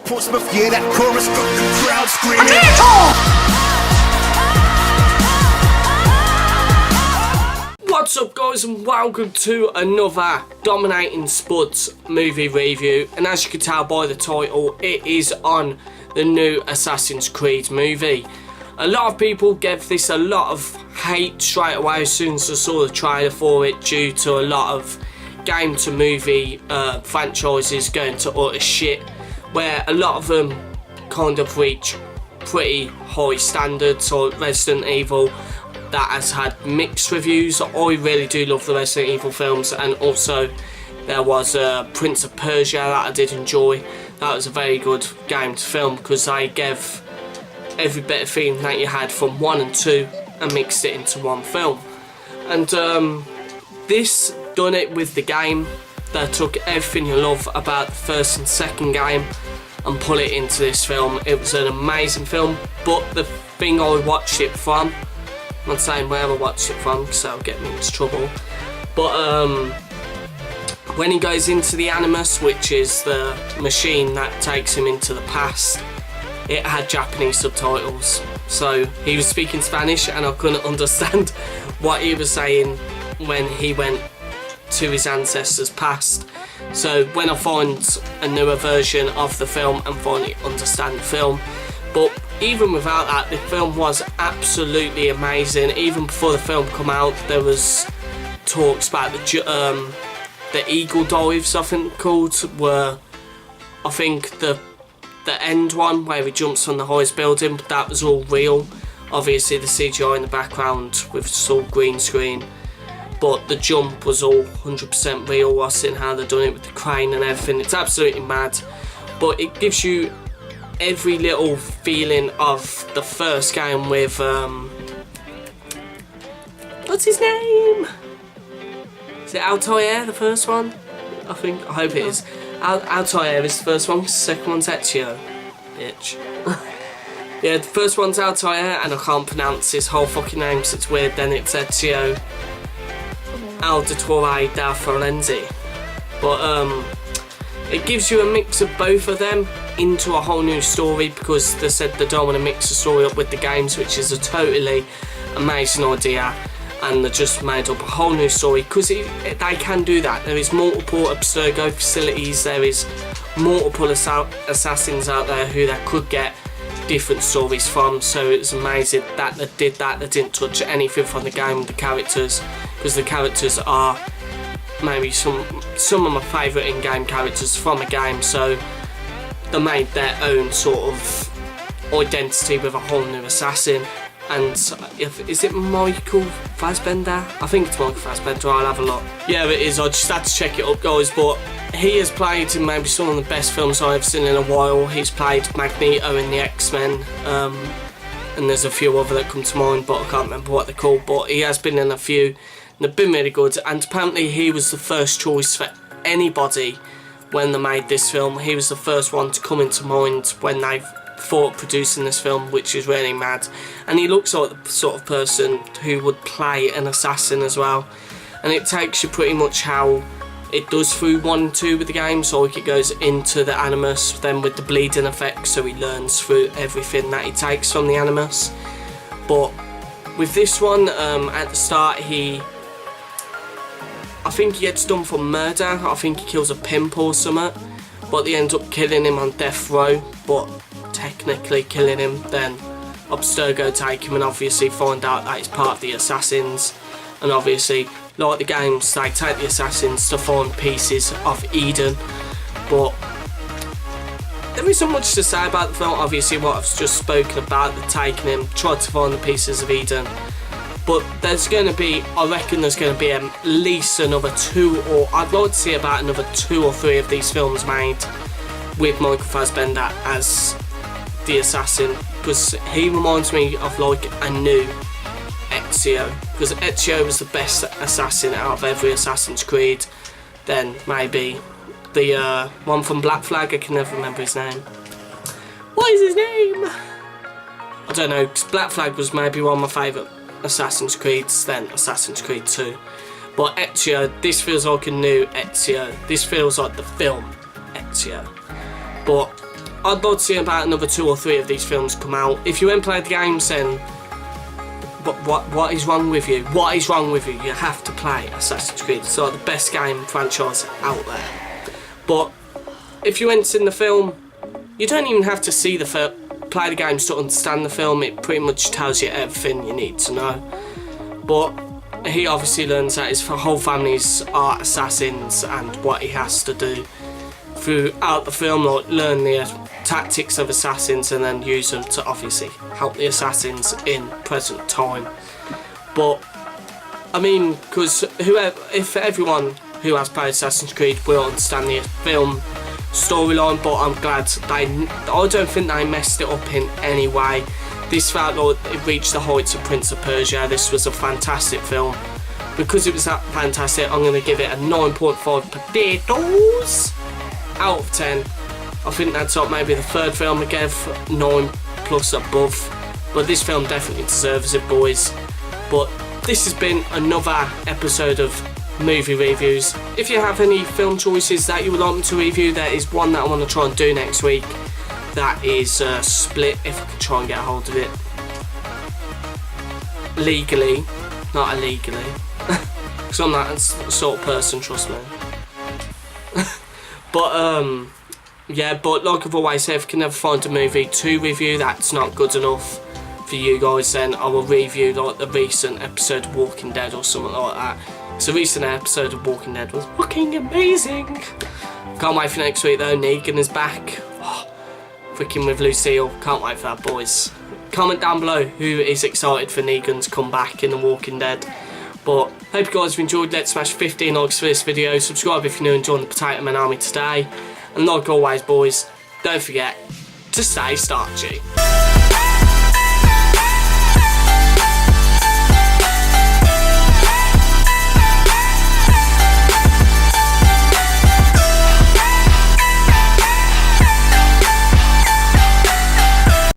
Portsmouth, yeah, that chorus got the crowd screaming. What's up, guys, and welcome to another Dominating Spuds movie review. And as you can tell by the title, it is on the new Assassin's Creed movie. A lot of people gave this a lot of hate straight away as soon as I saw the trailer for it, due to a lot of game to movie franchises going to utter shit, where a lot of them kind of reach pretty high standards. So Resident Evil, that has had mixed reviews. I really do love the Resident Evil films, and also there was Prince of Persia that I did enjoy. That was a very good game to film because they gave every bit of feeling that you had from 1 and 2 and mixed it into one film. And this done it with the game. They took everything you love about the first and second game and put it into this film. It was an amazing film, but the thing I watched it from, I'm not saying where I watched it from because that'll get me into trouble, but when he goes into the Animus, which is the machine that takes him into the past, it had Japanese subtitles, so he was speaking Spanish and I couldn't understand what he was saying when he went to his ancestors' past. So when I find a newer version of the film and finally understand the film, but even without that, the film was absolutely amazing. Even before the film come out, there was talks about the eagle dives, I think called, were, I think the end one where he jumps on the highest building, but that was all real. Obviously the CGI in the background with all green screen, but the jump was all 100% real. I've seen how they're doing it with the crane and everything. It's absolutely mad, but it gives you every little feeling of the first game with what's his name? Is it Altair, the first one? I hope it is. Altair is the first one, the second one's Ezio. Bitch. Yeah, the first one's Altair, and I can't pronounce his whole fucking name because it's weird. Then it's Ezio Auditore da Firenze. But it gives you a mix of both of them into a whole new story, because they said they don't want to mix the story up with the games, which is a totally amazing idea, and they just made up a whole new story because they can do that. There is multiple Abstergo facilities, there is multiple assassins out there who they could get different stories from, so it's amazing that they did that. They didn't touch anything from the game with the characters, because the characters are maybe some of my favourite in-game characters from a game, so they made their own sort of identity with a whole new assassin. And is it Michael Fassbender? I think it's Michael Fassbender, I'll have a look. Yeah, it is, I just had to check it up, guys, but he has played in maybe some of the best films I've seen in a while. He's played Magneto in the X-Men, and there's a few other that come to mind, but I can't remember what they're called, but he has been in a few, and they've been really good. And apparently he was the first choice for anybody when they made this film. He was the first one to come into mind when they thought producing this film, which is really mad. And he looks like the sort of person who would play an assassin as well, and it takes you pretty much how it does through 1 and 2 with the game. So like it goes into the Animus, then with the bleeding effect, so he learns through everything that he takes from the Animus. But with this one, at the start I think he gets done for murder. I think he kills a pimp or something, but they end up killing him on death row, but technically killing him. Then Abstergo take him and obviously find out that he's part of the assassins, and obviously like the games, they take the assassins to find pieces of Eden. But there isn't much to say about the film. Obviously what I've just spoken about, the taking him, tried to find the pieces of Eden. But there's going to be, I reckon there's going to be at least another 2, or I'd like to see about another 2 or 3 of these films made with Michael Fassbender as the assassin, because he reminds me of like a new Ezio, because Ezio was the best assassin out of every Assassin's Creed. Then maybe the one from Black Flag, I can never remember his name. What is his name? I don't know, because Black Flag was maybe one of my favourite Assassin's Creed's, then Assassin's Creed 2. But Ezio, this feels like a new Ezio. This feels like the film Ezio. But I'd like to see about another 2 or 3 of these films come out. If you haven't played the games, then what is wrong with you? What is wrong with you? You have to play Assassin's Creed. It's like the best game franchise out there. But if you haven't seen the film, you don't even have to see the film. Play the games to understand the film. It pretty much tells you everything you need to know. But he obviously learns that his whole families are assassins and what he has to do throughout the film, like learn the tactics of assassins and then use them to obviously help the assassins in present time. But I mean, because if everyone who has played Assassin's Creed will understand the film storyline, but I'm glad I don't think they messed it up in any way. This felt like it reached the heights of Prince of Persia. This was a fantastic film. Because it was that fantastic, I'm going to give it a 9.5 potatoes out of 10. I think that's up maybe the 3rd film I gave 9 plus above. But this film definitely deserves it, boys. But this has been another episode of movie reviews. If you have any film choices that you would like me to review, there is one that I want to try and do next week. That is Split, if I can try and get a hold of it. Legally, not illegally. Because I'm that sort of person, trust me. But yeah, but like I've always said, if you can never find a movie to review that's not good enough for you guys, then I will review like the recent episode of Walking Dead or something like that. So the recent episode of Walking Dead was fucking amazing. Can't wait for next week though. Negan is back. Oh, freaking with Lucille. Can't wait for that, boys. Comment down below who is excited for Negan to come back in The Walking Dead. But hope you guys have enjoyed. Let's smash 15 likes for this video. Subscribe if you're new and join the Potato Man Army today. And like always, boys, don't forget to stay starchy.